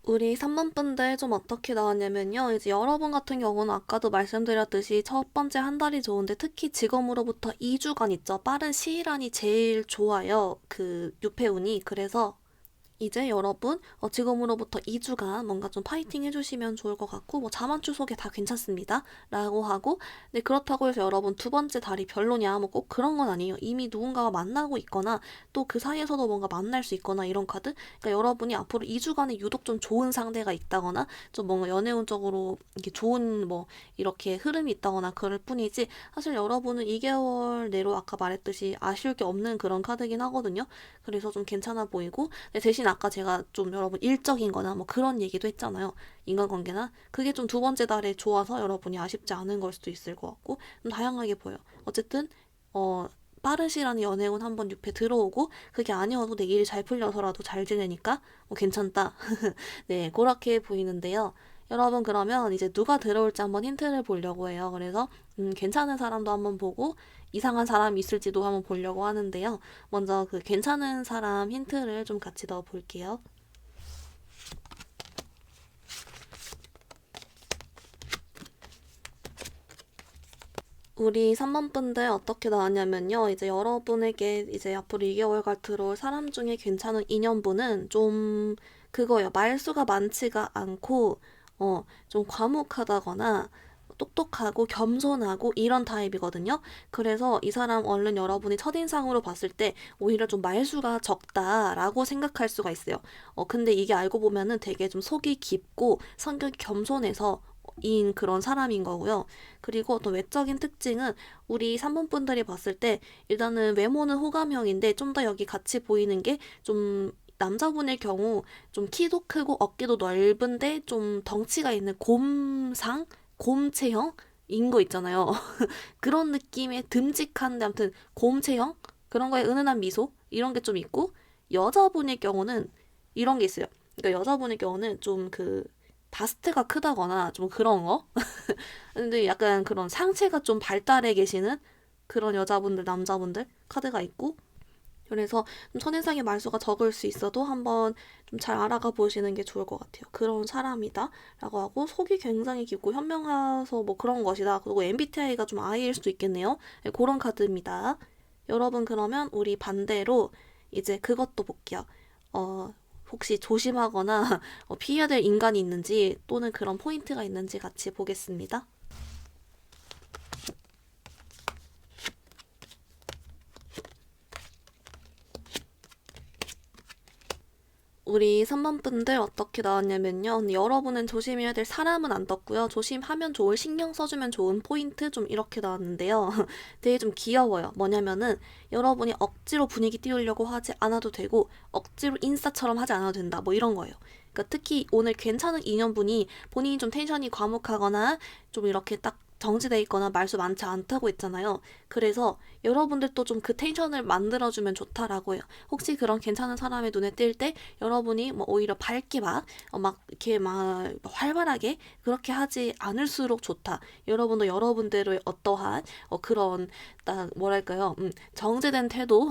우리 3번 분들 좀 어떻게 나왔냐면요. 이제 여러분 같은 경우는 아까도 말씀드렸듯이 첫 번째 한 달이 좋은데 특히 지금으로부터 2주간 있죠. 빠른 시일안이 제일 좋아요. 그 유패운이. 그래서 이제 여러분 지금으로부터 2주간 뭔가 좀 파이팅 해주시면 좋을 것 같고 뭐 자만추 속에 다 괜찮습니다 라고 하고 네, 그렇다고 해서 여러분 두 번째 달이 별로냐 뭐 꼭 그런 건 아니에요. 이미 누군가와 만나고 있거나 또 그 사이에서도 뭔가 만날 수 있거나 이런 카드. 그러니까 여러분이 앞으로 2주간에 유독 좀 좋은 상대가 있다거나 좀 뭔가 연애운적으로 이렇게 좋은 뭐 이렇게 흐름이 있다거나 그럴 뿐이지 사실 여러분은 2개월 내로 아까 말했듯이 아쉬울 게 없는 그런 카드긴 하거든요. 그래서 좀 괜찮아 보이고 네, 대신 아까 제가 좀 여러분 일적인 거나 뭐 그런 얘기도 했잖아요. 인간관계나 그게 좀 두 번째 달에 좋아서 여러분이 아쉽지 않은 걸 수도 있을 것 같고 좀 다양하게 보여. 어쨌든 빠른 시간에 연애운 한번 6회 들어오고 그게 아니어도 내 일이 잘 풀려서라도 잘 지내니까 괜찮다. 네, 그렇게 보이는데요. 여러분 그러면 이제 누가 들어올지 한번 힌트를 보려고 해요. 그래서 괜찮은 사람도 한번 보고 이상한 사람이 있을지도 한번 보려고 하는데요. 먼저 그 괜찮은 사람 힌트를 좀 같이 넣어 볼게요. 우리 3번 분들 어떻게 나왔냐면요. 이제 여러분에게 이제 앞으로 2개월간 들어올 사람 중에 괜찮은 인연분은 좀 그거예요. 말수가 많지가 않고 좀 과묵하다거나 똑똑하고 겸손하고 이런 타입이거든요. 그래서 이 사람 얼른 여러분이 첫인상으로 봤을 때 오히려 좀 말수가 적다라고 생각할 수가 있어요. 근데 이게 알고 보면은 되게 좀 속이 깊고 성격이 겸손해서 인 그런 사람인 거고요. 그리고 어떤 외적인 특징은 우리 3번 분들이 봤을 때 일단은 외모는 호감형인데 좀 더 여기 같이 보이는 게 좀 남자분의 경우 좀 키도 크고 어깨도 넓은데 좀 덩치가 있는 곰상? 곰체형인 거 있잖아요. 그런 느낌의 듬직한데 아무튼 곰체형? 그런 거에 은은한 미소? 이런 게 좀 있고 여자분의 경우는 이런 게 있어요. 그러니까 여자분의 경우는 좀 그 바스트가 크다거나 좀 그런 거? 근데 약간 그런 상체가 좀 발달해 계시는 그런 여자분들, 남자분들 카드가 있고 그래서 좀 첫인상의 말수가 적을 수 있어도 한번 좀 잘 알아가 보시는 게 좋을 것 같아요. 그런 사람이다 라고 하고 속이 굉장히 깊고 현명해서 뭐 그런 것이다. 그리고 MBTI가 좀 I일 수도 있겠네요. 네, 그런 카드입니다. 여러분 그러면 우리 반대로 이제 그것도 볼게요. 혹시 조심하거나 피해야 될 인간이 있는지 또는 그런 포인트가 있는지 같이 보겠습니다. 우리 3번 분들 어떻게 나왔냐면요. 여러분은 조심해야 될 사람은 안 떴고요. 조심하면 좋을 신경 써주면 좋은 포인트 좀 이렇게 나왔는데요. 되게 좀 귀여워요. 뭐냐면은 여러분이 억지로 분위기 띄우려고 하지 않아도 되고 억지로 인싸처럼 하지 않아도 된다. 뭐 이런 거예요. 그러니까 특히 오늘 괜찮은 인연분이 본인이 좀 텐션이 과묵하거나 좀 이렇게 딱 정지돼 있거나 말수 많지 않다고 했잖아요. 그래서 여러분들도 좀 그 텐션을 만들어주면 좋다라고 해요. 혹시 그런 괜찮은 사람의 눈에 띌 때 여러분이 뭐 오히려 밝게 막 이렇게 막 활발하게 그렇게 하지 않을수록 좋다. 여러분도 여러분들의 어떠한 그런 딱 뭐랄까요? 정제된 태도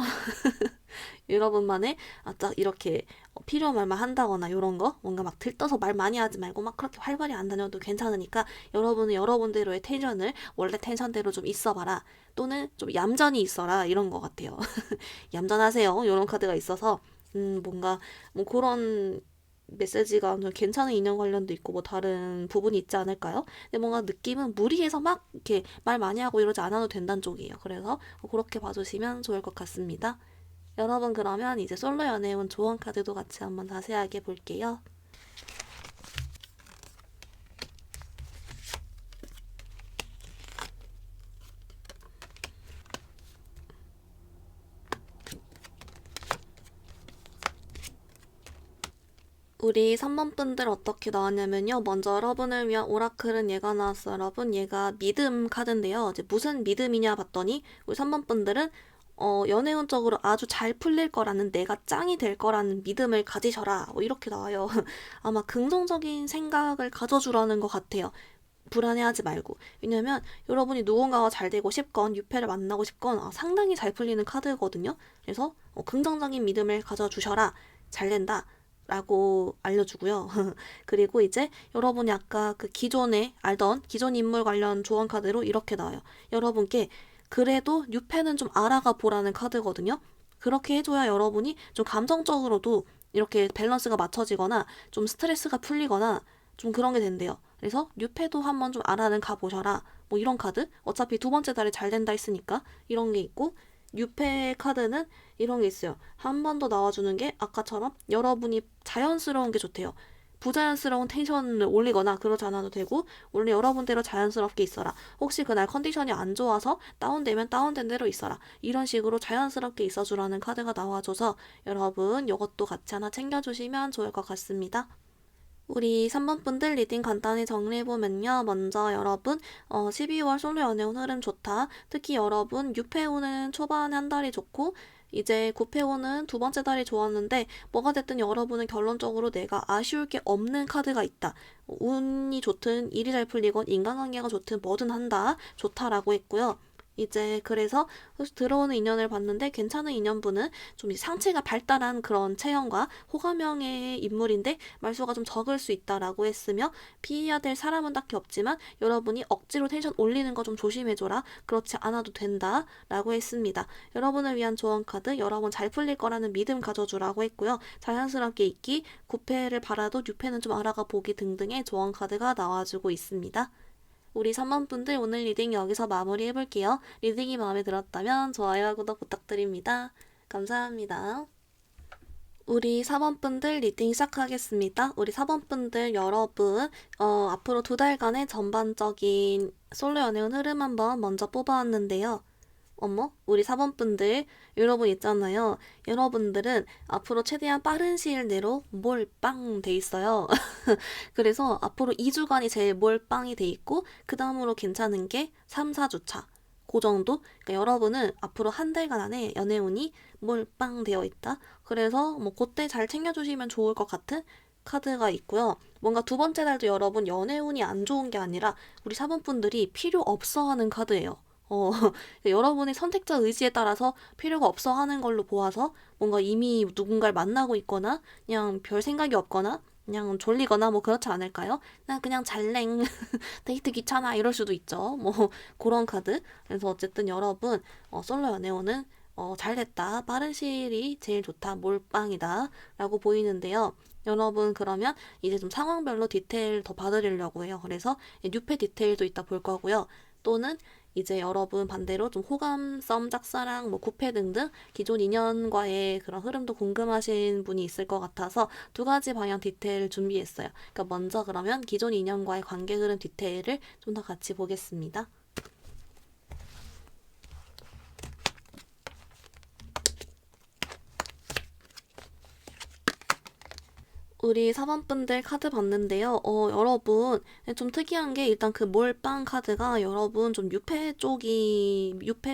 여러분만의 딱 이렇게 필요한 말만 한다거나 이런 거 뭔가 막 들떠서 말 많이 하지 말고 막 그렇게 활발히 안 다녀도 괜찮으니까 여러분은 여러분대로의 텐션을 원래 텐션대로 좀 있어봐라 또는 좀 얌전히 있어라 이런 것 같아요. 얌전하세요 이런 카드가 있어서 뭔가 뭐 그런 메시지가 좀 괜찮은 인연 관련도 있고 뭐 다른 부분이 있지 않을까요? 근데 뭔가 느낌은 무리해서 막 이렇게 말 많이 하고 이러지 않아도 된다는 쪽이에요. 그래서 그렇게 봐주시면 좋을 것 같습니다. 여러분 그러면 이제 솔로 연애운 조언 카드도 같이 한번 자세하게 볼게요. 우리 3번 분들 어떻게 나왔냐면요. 먼저 여러분을 위한 오라클은 얘가 나왔어요. 여러분 얘가 믿음 카드인데요. 이제 무슨 믿음이냐 봤더니 우리 3번 분들은 연애운적으로 아주 잘 풀릴 거라는 내가 짱이 될 거라는 믿음을 가지셔라. 이렇게 나와요. 아마 긍정적인 생각을 가져주라는 것 같아요. 불안해하지 말고. 왜냐면 여러분이 누군가가 잘 되고 싶건 유패를 만나고 싶건 상당히 잘 풀리는 카드거든요. 그래서 긍정적인 믿음을 가져주셔라. 잘 된다. 라고 알려주고요. 그리고 이제 여러분이 아까 그 기존에 알던 기존 인물 관련 조언 카드로 이렇게 나와요. 여러분께 그래도 뉴페는 좀 알아가 보라는 카드거든요. 그렇게 해줘야 여러분이 좀 감정적으로도 이렇게 밸런스가 맞춰지거나 좀 스트레스가 풀리거나 좀 그런 게 된대요. 그래서 뉴페도 한번 좀 알아는 가보셔라. 뭐 이런 카드? 어차피 두 번째 달에 잘 된다 했으니까 이런 게 있고 뉴페 카드는 이런 게 있어요. 한 번 더 나와주는 게 아까처럼 여러분이 자연스러운 게 좋대요. 부자연스러운 텐션을 올리거나 그러지 않아도 되고 원래 여러분대로 자연스럽게 있어라. 혹시 그날 컨디션이 안 좋아서 다운되면 다운된 대로 있어라. 이런 식으로 자연스럽게 있어주라는 카드가 나와줘서 여러분 이것도 같이 하나 챙겨주시면 좋을 것 같습니다. 우리 3번 분들 리딩 간단히 정리해보면요. 먼저 여러분 12월 솔로 연애운 흐름 좋다. 특히 여러분 6회오는 초반에 한 달이 좋고 이제 9회오는 두 번째 달이 좋았는데 뭐가 됐든 여러분은 결론적으로 내가 아쉬울 게 없는 카드가 있다. 운이 좋든 일이 잘 풀리건 인간관계가 좋든 뭐든 한다. 좋다라고 했고요. 이제 그래서 들어오는 인연을 봤는데 괜찮은 인연분은 좀 상체가 발달한 그런 체형과 호감형의 인물인데 말수가 좀 적을 수 있다라고 했으며 피해야 될 사람은 딱히 없지만 여러분이 억지로 텐션 올리는 거 좀 조심해줘라. 그렇지 않아도 된다 라고 했습니다. 여러분을 위한 조언 카드 여러분 잘 풀릴 거라는 믿음 가져주라고 했고요. 자연스럽게 있기 9패를 바라도 6패는 좀 알아가 보기 등등의 조언 카드가 나와주고 있습니다. 우리 3번 분들 오늘 리딩 여기서 마무리해볼게요. 리딩이 마음에 들었다면 좋아요와 구독 부탁드립니다. 감사합니다. 우리 4번 분들 리딩 시작하겠습니다. 우리 4번 분들 여러분 앞으로 두 달간의 전반적인 솔로 연애운 흐름 한번 먼저 뽑아왔는데요. 어머, 우리 4번 분들 여러분 있잖아요. 여러분들은 앞으로 최대한 빠른 시일 내로 몰빵 돼 있어요. 그래서 앞으로 2주간이 제일 몰빵이 돼 있고 그 다음으로 괜찮은 게 3, 4주차. 그 정도? 그러니까 여러분은 앞으로 한 달간 안에 연애운이 몰빵 되어 있다. 그래서 뭐 그때 잘 챙겨주시면 좋을 것 같은 카드가 있고요. 뭔가 두 번째 달도 여러분 연애운이 안 좋은 게 아니라 우리 4번 분들이 필요 없어 하는 카드예요. 여러분의 선택자 의지에 따라서 필요가 없어 하는 걸로 보아서 뭔가 이미 누군가를 만나고 있거나 그냥 별 생각이 없거나 그냥 졸리거나 뭐 그렇지 않을까요? 나 그냥 잘랭 데이트 귀찮아 이럴 수도 있죠. 뭐 그런 카드. 그래서 어쨌든 여러분 솔로 연애운은 잘 됐다. 빠른 시일이 제일 좋다. 몰빵이다. 라고 보이는데요. 여러분 그러면 이제 좀 상황별로 디테일 더 봐드리려고 해요. 그래서 뉴페 디테일도 이따 볼 거고요. 또는 이제 여러분 반대로 좀 호감, 썸, 짝사랑, 뭐 구패 등등 기존 인연과의 그런 흐름도 궁금하신 분이 있을 것 같아서 두 가지 방향 디테일 준비했어요. 그러니까 먼저 그러면 기존 인연과의 관계 흐름 디테일을 좀 더 같이 보겠습니다. 우리 사반분들 카드 봤는데요. 여러분, 좀 특이한 게 일단 그 몰빵 카드가 여러분 좀 유패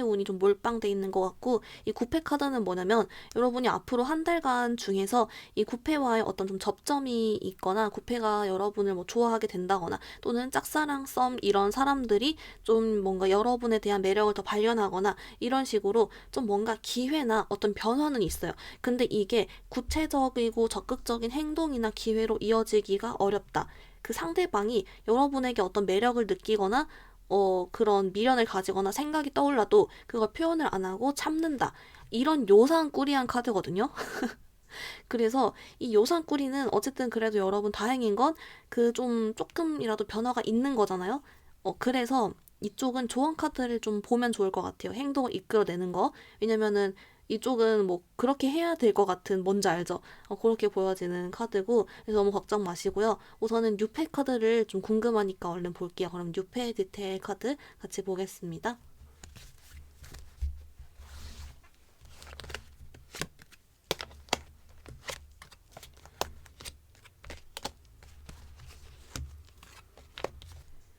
운이 좀 몰빵돼 있는 것 같고, 이 구패 카드는 뭐냐면 여러분이 앞으로 한 달간 중에서 이 구패와의 어떤 좀 접점이 있거나 구패가 여러분을 뭐 좋아하게 된다거나 또는 짝사랑 썸 이런 사람들이 좀 뭔가 여러분에 대한 매력을 더 발견하거나 이런 식으로 좀 뭔가 기회나 어떤 변화는 있어요. 근데 이게 구체적이고 적극적인 행동이나 기회로 이어지기가 어렵다. 그 상대방이 여러분에게 어떤 매력을 느끼거나 그런 미련을 가지거나 생각이 떠올라도 그걸 표현을 안 하고 참는다. 이런 요상꾸리한 카드거든요. 그래서 이 요상꾸리는 어쨌든 그래도 여러분 다행인 건 그 좀 조금이라도 변화가 있는 거잖아요. 그래서 이쪽은 조언 카드를 좀 보면 좋을 것 같아요. 행동을 이끌어내는 거. 왜냐면은 이쪽은 뭐 그렇게 해야 될 것 같은 뭔지 알죠? 그렇게 보여지는 카드고 그래서 너무 걱정 마시고요. 우선은 뉴페 카드를 좀 궁금하니까 얼른 볼게요. 그럼 뉴페 디테일 카드 같이 보겠습니다.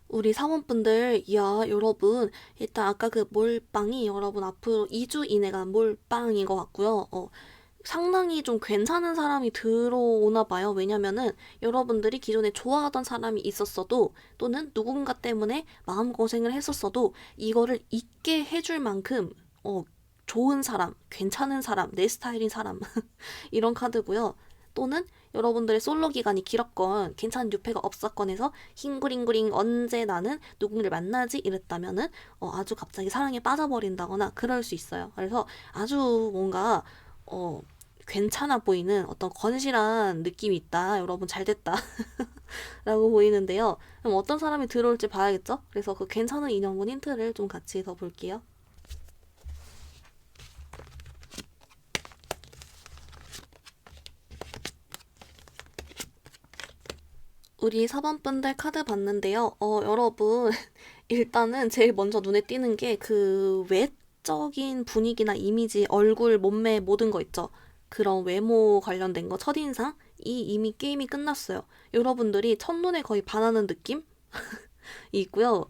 우리 사원분들, 야, 여러분, 일단 아까 그 몰빵이 여러분 앞으로 2주 이내가 몰빵인 것 같고요. 상당히 좀 괜찮은 사람이 들어오나 봐요. 왜냐면은 여러분들이 기존에 좋아하던 사람이 있었어도 또는 누군가 때문에 마음고생을 했었어도 이거를 잊게 해줄 만큼, 좋은 사람, 괜찮은 사람, 내 스타일인 사람, 이런 카드고요. 또는 여러분들의 솔로 기간이 길었건 괜찮은 뉴페가 없었건 해서 힝구링구링 언제 나는 누군가를 만나지 이랬다면은 아주 갑자기 사랑에 빠져버린다거나 그럴 수 있어요. 그래서 아주 뭔가 어, 괜찮아 보이는 어떤 건실한 느낌이 있다. 여러분 잘 됐다. 라고 보이는데요. 그럼 어떤 사람이 들어올지 봐야겠죠? 그래서 그 괜찮은 인연분 힌트를 좀 같이 더 볼게요. 우리 사번분들 카드 봤는데요. 여러분, 일단은 제일 먼저 눈에 띄는 게 그 외적인 분위기나 이미지, 얼굴, 몸매 모든 거 있죠. 그런 외모 관련된 거, 첫인상? 이미 게임이 끝났어요. 여러분들이 첫눈에 거의 반하는 느낌이 있고요.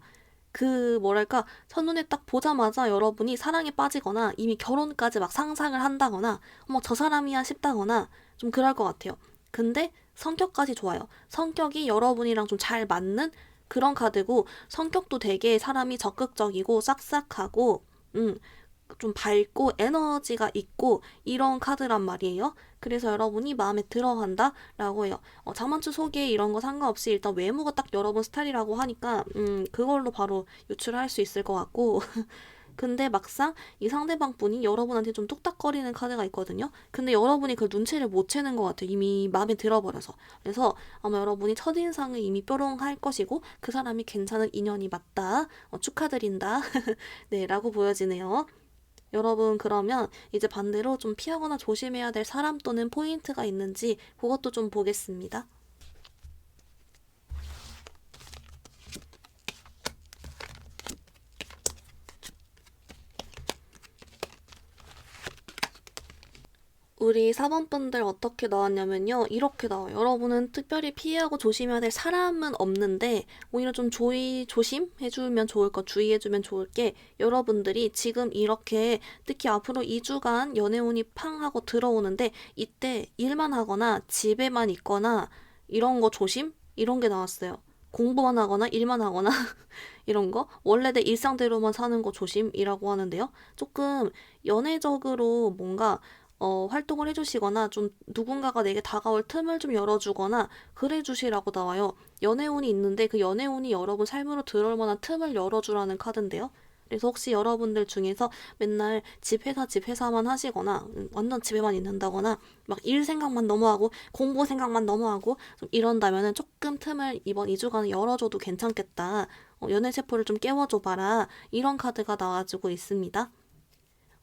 그 뭐랄까 첫눈에 딱 보자마자 여러분이 사랑에 빠지거나 이미 결혼까지 막 상상을 한다거나 어머 저 사람이야 싶다거나 좀 그럴 것 같아요. 근데 성격까지 좋아요. 성격이 여러분이랑 좀 잘 맞는 그런 카드고 성격도 되게 사람이 적극적이고 싹싹하고 음, 좀 밝고 에너지가 있고 이런 카드란 말이에요. 그래서 여러분이 마음에 들어한다라고 해요. 자만추 소개 이런 거 상관없이 일단 외모가 딱 여러분 스타일이라고 하니까 그걸로 바로 유출할 수 있을 것 같고 근데 막상 이 상대방 분이 여러분한테 좀 뚝딱거리는 카드가 있거든요. 근데 여러분이 그 눈치를 못 채는 것 같아요. 이미 마음에 들어버려서. 그래서 아마 여러분이 첫인상을 이미 뾰롱할 것이고 그 사람이 괜찮은 인연이 맞다. 축하드린다. 네, 라고 보여지네요. 여러분, 그러면 이제 반대로 좀 피하거나 조심해야 될 사람 또는 포인트가 있는지 그것도 좀 보겠습니다. 우리 4번분들 어떻게 나왔냐면요. 이렇게 나와요. 여러분은 특별히 피하고 조심해야 될 사람은 없는데 오히려 좀 조심해주면 좋을 것, 주의해주면 좋을 게 여러분들이 지금 이렇게 특히 앞으로 2주간 연애운이 팡 하고 들어오는데 이때 일만 하거나 집에만 있거나 이런 거 조심? 이런 게 나왔어요. 공부만 하거나 일만 하거나 이런 거 원래 내 일상대로만 사는 거 조심이라고 하는데요. 조금 연애적으로 뭔가 활동을 해주시거나 좀 누군가가 내게 다가올 틈을 좀 열어주거나 그래 주시라고 나와요. 연애운이 있는데 그 연애운이 여러분 삶으로 들어올 만한 틈을 열어주라는 카드인데요. 그래서 혹시 여러분들 중에서 맨날 집 회사만 하시거나 완전 집에만 있는다거나 막 일 생각만 너무 하고 공부 생각만 너무 하고 좀 이런다면은 조금 틈을 이번 2주간 열어줘도 괜찮겠다. 연애 세포를 좀 깨워줘 봐라. 이런 카드가 나와주고 있습니다.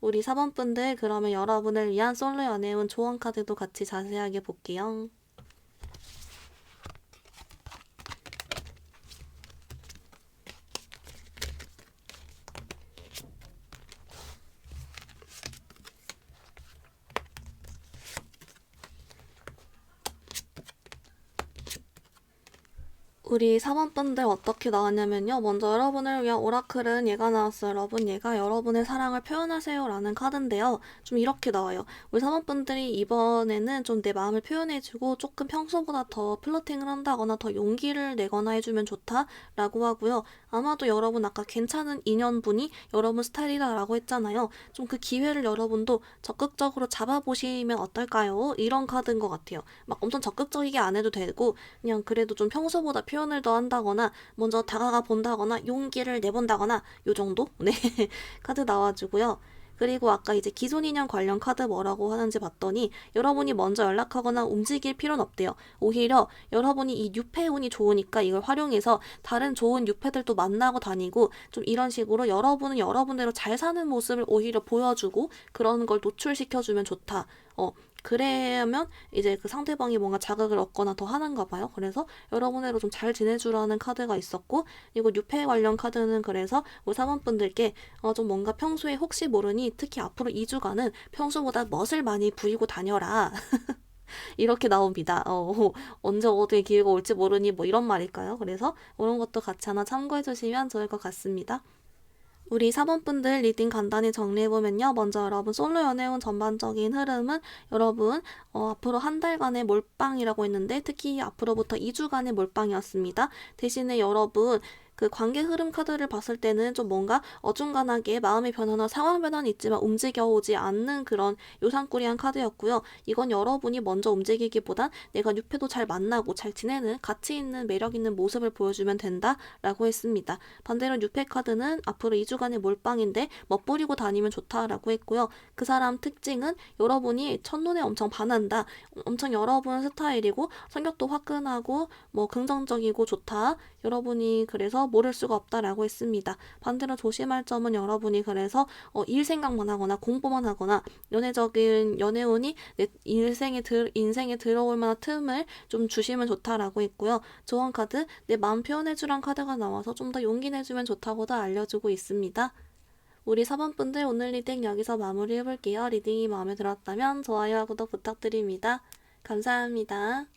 우리 4번분들 그러면 여러분을 위한 솔로 연애운 조언 카드도 같이 자세하게 볼게요. 우리 4번분들 어떻게 나왔냐면요. 먼저 여러분을 위한 오라클은 얘가 나왔어요. 여러분, 얘가 여러분의 사랑을 표현하세요 라는 카드인데요. 좀 이렇게 나와요. 우리 4번분들이 이번에는 좀 내 마음을 표현해주고 조금 평소보다 더 플러팅을 한다거나 더 용기를 내거나 해주면 좋다 라고 하고요. 아마도 여러분 아까 괜찮은 인연분이 여러분 스타일이다 라고 했잖아요. 좀 그 기회를 여러분도 적극적으로 잡아보시면 어떨까요? 이런 카드인 것 같아요. 막 엄청 적극적이게 안 해도 되고 그냥 그래도 좀 평소보다 표현을 더 한다거나 먼저 다가가 본다거나 용기를 내본다거나 요 정도? 네. 카드 나와주고요. 그리고 아까 이제 기존 인연 관련 카드 뭐라고 하는지 봤더니 여러분이 먼저 연락하거나 움직일 필요는 없대요. 오히려 여러분이 이 유패 운이 좋으니까 이걸 활용해서 다른 좋은 유패들도 만나고 다니고 좀 이런 식으로 여러분은 여러분대로 잘 사는 모습을 오히려 보여주고 그런 걸 노출시켜주면 좋다. 그래야면 이제 그 상대방이 뭔가 자극을 얻거나 더 하는가 봐요. 그래서 여러분으로 좀 잘 지내주라는 카드가 있었고, 그리고 유패 관련 카드는 그래서 우리 사원분들께 좀 뭔가 평소에 혹시 모르니 특히 앞으로 2주간은 평소보다 멋을 많이 부리고 다녀라. 이렇게 나옵니다. 언제 어디에 기회가 올지 모르니 뭐 이런 말일까요? 그래서 이런 것도 같이 하나 참고해 주시면 좋을 것 같습니다. 우리 4번분들 리딩 간단히 정리해보면요. 먼저 여러분 솔로 연애운 전반적인 흐름은 여러분 앞으로 한 달간의 몰빵이라고 했는데 특히 앞으로부터 2주간의 몰빵이었습니다. 대신에 여러분 그 관계 흐름 카드를 봤을 때는 좀 뭔가 어중간하게 마음의 변화나 상황 변화는 있지만 움직여오지 않는 그런 요상꾸리한 카드였고요. 이건 여러분이 먼저 움직이기보단 내가 유패도 잘 만나고 잘 지내는 가치 있는 매력 있는 모습을 보여주면 된다라고 했습니다. 반대로 유패 카드는 앞으로 2주간의 몰빵인데 멋부리고 다니면 좋다라고 했고요. 그 사람 특징은 여러분이 첫눈에 엄청 반한다. 엄청 여러분 스타일이고 성격도 화끈하고 뭐 긍정적이고 좋다. 여러분이 그래서 모를 수가 없다라고 했습니다. 반대로 조심할 점은 여러분이 그래서 일 생각만 하거나 공부만 하거나 연애적인 연애운이 내 인생에 들어올 만한 틈을 좀 주시면 좋다라고 했고요. 조언 카드 내 마음 표현해주란 카드가 나와서 좀 더 용기 내주면 좋다고도 알려주고 있습니다. 우리 4번분들 오늘 리딩 여기서 마무리해볼게요. 리딩이 마음에 들었다면 좋아요와 구독 부탁드립니다. 감사합니다.